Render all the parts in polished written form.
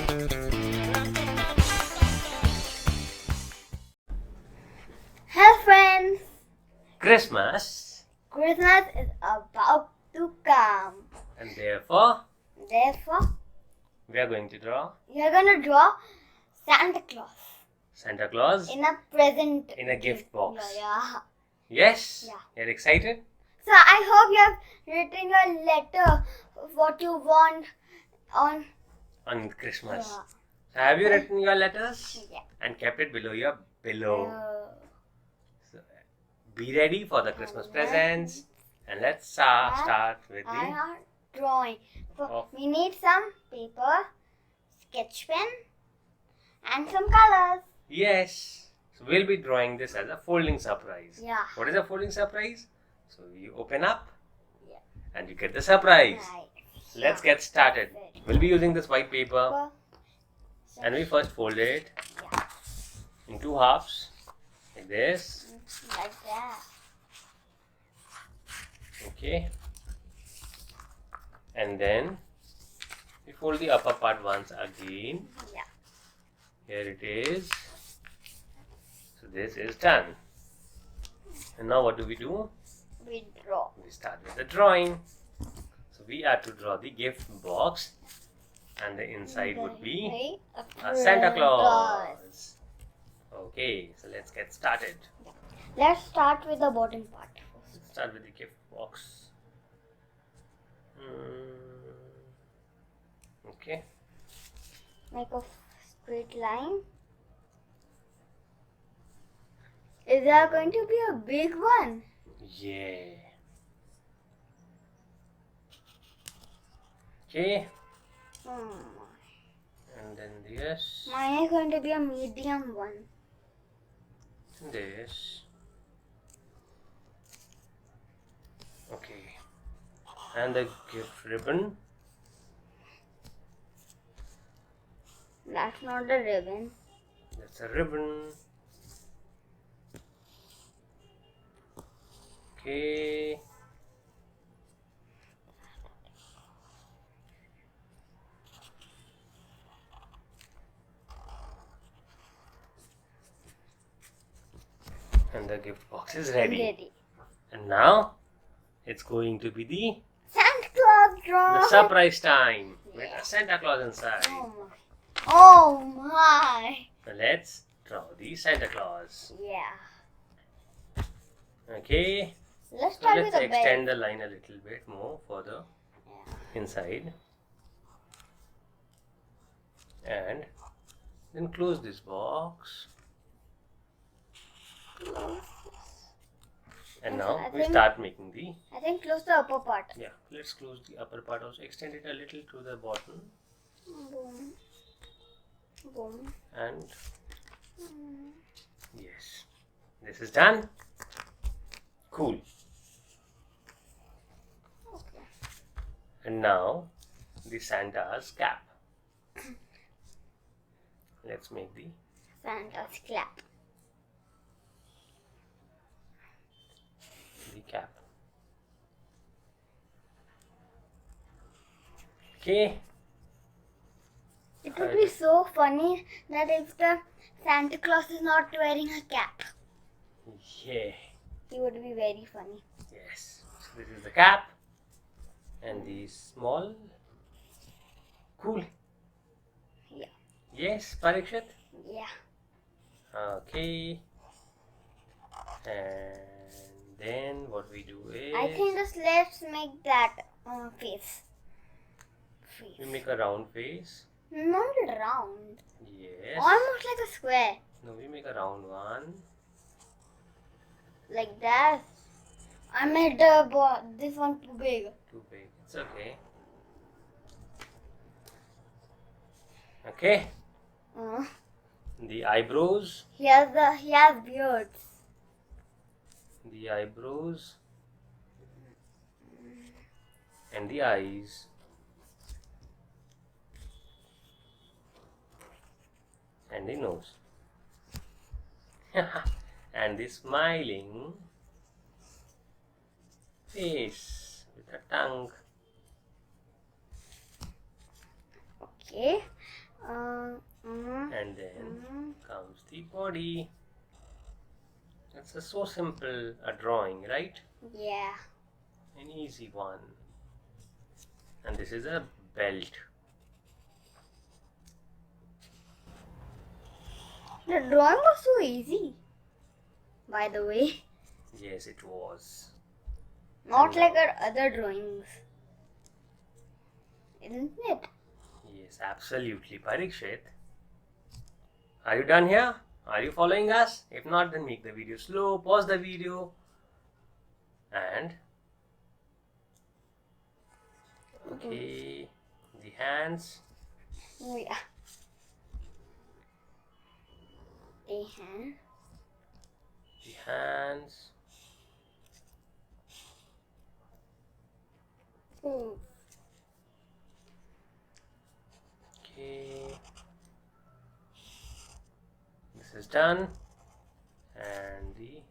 Hello friends! Christmas, Christmas is about to come. and therefore Therefore, we are going to draw we are going to draw Santa Claus Santa Claus in a present. in a gift box. Yeah. Yes? Yeah. You're excited? So I hope you have written your letter of what you want on. On Christmas. Yeah. So have you written your letters? Yeah. And kept it below your pillow. Uh, So, be ready for the Christmas presents. And let's start with I the... am drawing. Oh. We need some paper, sketch pen, and some colors. Yes. So we'll be drawing this as a folding surprise. Yeah. What is a folding surprise? So you open up Yeah. and you get the surprise. Right. Let's get started. We'll be using this white paper. Paper. And we first fold it Yeah. in two halves, like this. Like that. Okay. And then we fold the upper part once again. Yeah. Here it is. So this is done. And now what do? We draw. We start with the drawing. So we are to draw the gift box. And the inside would be a Santa Claus. Okay, so let's get started. Let's start with the bottom part first. Let's start with the gift box. Okay. Make a straight line. Is there going to be a big one? Yeah. Okay. And then this. Mine is going to be a medium one. This. Okay. And the gift ribbon. That's not the ribbon. That's a ribbon. Okay. And the gift box is ready. And now it's going to be the Santa Claus draw. surprise time with Yeah. a Santa Claus inside. Oh my. Oh my. So let's draw the Santa Claus. Yeah. Okay. Let's So start let's with a extend bed. the line a little bit more further Yeah. inside. And then close this box. And now I we think- start making the... I think close the upper part. Yeah, let's close the upper part also. Extend it a little to the bottom. Boom. Boom. And yes, this is done. Cool. Okay. And now the Santa's cap. Let's make the Santa's clap. cap. Okay. It would be so funny that if the Santa Claus is not wearing a cap, Yeah. he would be very funny. Yes. So this is the cap and the small. Cool. Yeah. Yes, Parikshit. Yeah. Okay. And then what we do is I think just let's make that face. we make a round face. Not round. Yes. Almost like a square. No, we make a round one. Like that. I made this one too big. Too big. It's okay. Okay. The eyebrows. He has beards. The eyebrows. And the eyes. And the nose. And the smiling face with a tongue. Okay. And then comes the body. It's so simple a drawing, right? Yeah. An easy one. And this is a belt. The drawing was so easy, by the way. Yes, it was. Not like our other drawings. Isn't it? Yes, absolutely. Parikshit, are you done here? Are you following us? If not, then make the video slow, pause the video, and okay, the hands. Oh, yeah. The hand. The hands. Oh. Okay. This is done. And the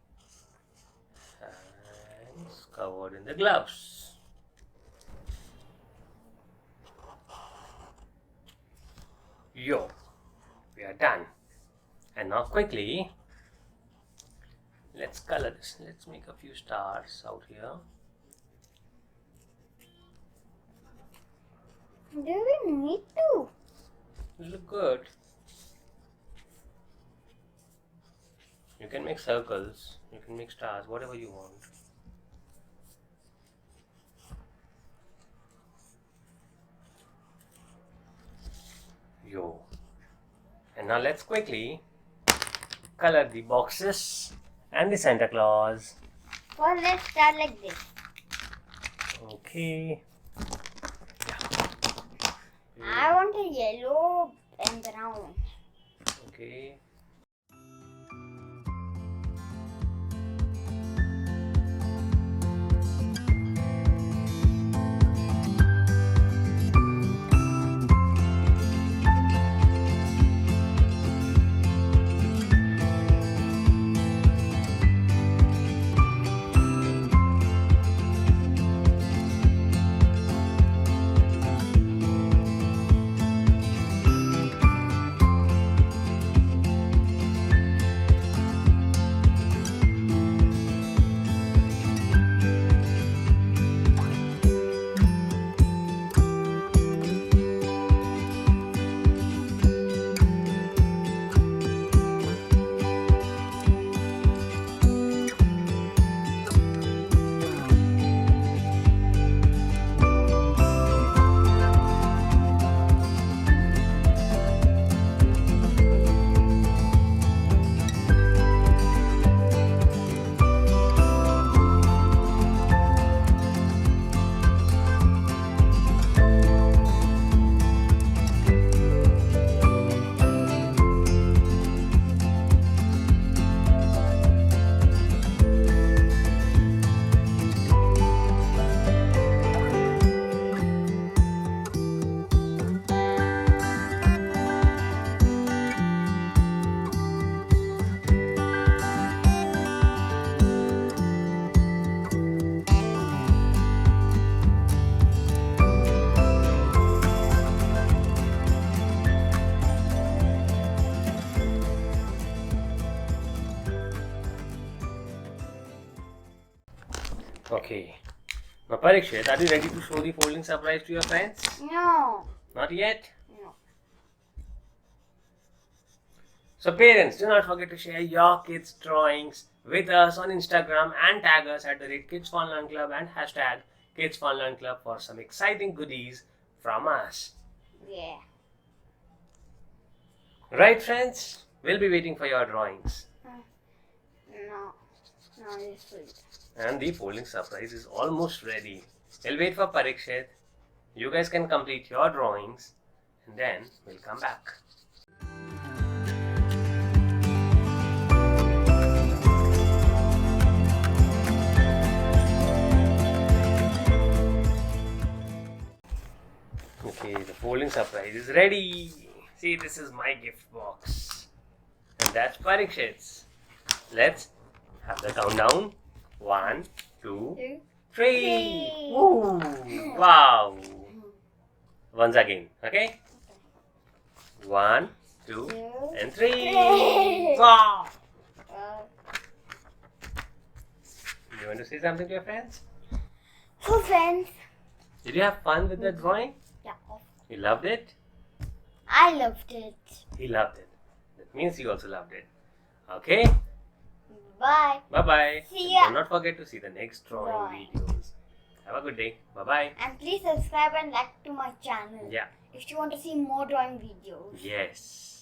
hands covered in the gloves. Yo, we are done. And now quickly, let's color this. Let's make a few stars out here. Do we need to? Look good. You can make circles, you can make stars, whatever you want. Yo. And now let's quickly color the boxes and the Santa Claus. First, let's start like this. Okay. I want a yellow and brown. Okay. Okay. Now Parikshit, are you ready to show the folding surprise to your friends? No. Not yet? No. So parents, do not forget to share your kids' drawings with us on Instagram and tag us at the Kids FunLearn Club and hashtag Kids FunLearn Club for some exciting goodies from us. Yeah. Right friends? We'll be waiting for your drawings. No. No, this is. And the folding surprise is almost ready. We'll wait for Parikshit. You guys can complete your drawings and then we'll come back. Okay, the folding surprise is ready. See, this is my gift box. And that's Parikshit's. Let's have the countdown. 1, 2, 3. Woo! Wow! Once again, okay? 1, 2, Two, and 3. three. Wow. Uh, You want to say something to your friends? so friends, Did you have fun with the drawing? yeah, You loved it? I loved it. He loved it. That means you also loved it. Okay? Bye. Bye-bye. See And ya. do not forget to see the next drawing videos. Have a good day. Bye-bye. And please subscribe and like to my channel Yeah. if you want to see more drawing videos. Yes.